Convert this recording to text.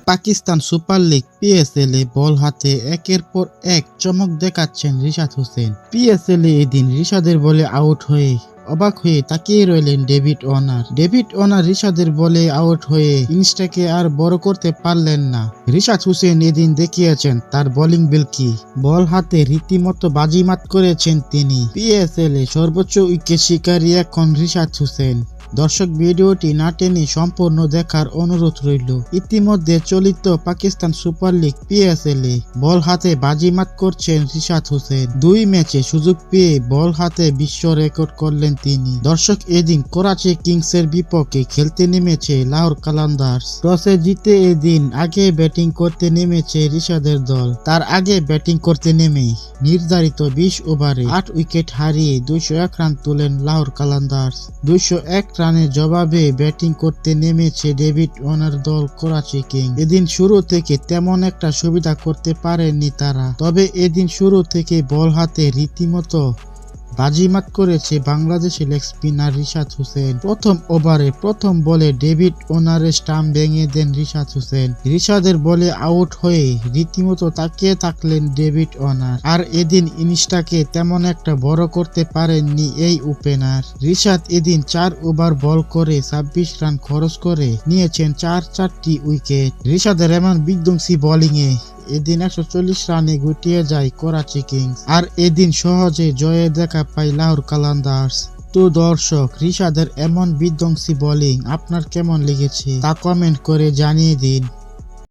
Pakistan super league PSL এ বল হাতে একের পর এক চমক দেখাচ্ছেন রিশাদ হোসেন। পিএসএল এ এদিন রিশাদের বলে আউট হয়ে অবাক হয়ে তাকিয়ে রইলেন ডেভিড ওয়ার্নার রিশাদের বলে আউট হয়ে ইনিংসটাকে আর বড় করতে পারলেন না। রিশাদ হোসেন এদিন দেখিয়েছেন তার বোলিং বিল কি। বল হাতে রীতিমতো বাজিমাত করেছেন তিনি। পিএসএল এ সর্বোচ্চ উইকেট শিকারী এখন রিশাদ হোসেন। দর্শক, ভিডিওটি না টেনে সম্পূর্ণ দেখার অনুরোধ রইল। ইতিমধ্যে চলিত পাকিস্তান সুপার লিগ পিএসএল এ বল হাতে বাজিমাত করছেন রিশাদ হোসেন। 2 ম্যাচে সুযোগ পেয়ে বল হাতে বিশ্ব রেকর্ড করলেন তিনি। দর্শক, এদিন করাচি কিংসের বিপক্ষে খেলতে নেমেছে লাহোর কালান্দার্স। টসে জিতে এদিন আগে ব্যাটিং করতে নেমেছে রিশাদের দল। তার আগে ব্যাটিং করতে নেমে নির্ধারিত 20 ওভারে 8 উইকেট হারিয়ে 201 রান তোলেন লাহোর কালান্দার্স। 201 রানের জবাবে ব্যাটিং করতে নেমেছে ডেভিড ওয়ার্নার দল করাচি কিংস। এদিন শুরু থেকে তেমন একটা সুবিধা করতে পারেননি তারা, তবে এদিন শুরু থেকে বল হাতে রীতিমতো বাজিমাত করেছে বাংলাদেশের লেগ স্পিনার রিশাদ হোসেন। প্রথম ওভারে প্রথম বলে ডেভিড ওয়ার্নারের স্টাম্প ভেঙে দেন রিশাদ হোসেন। রিশাদের বলে আউট হয়ে রীতিমতো তাকিয়ে থাকলেন ডেভিড ওয়ার্নার। আর এদিন ইনিংসটাকে তেমন একটা বড় করতে পারেননি এই ওপেনার। রিশাদ এদিন 4 ওভার বল করে 26 রান খরচ করে নিয়েছেন 4টি উইকেট। রিশাদের এমন বিধ্বংসী বোলিংয়ে এদিন 140 রানে গুটিয়ে যায় করাচি কিংস। আর এদিন সহজে জয়ে দেখা পায় লাহোর কালান্দার্স। তো দর্শক, রিশাদের এমন বিধ্বংসী বোলিং আপনার কেমন লেগেছে তা কমেন্ট করে জানিয়ে দিন।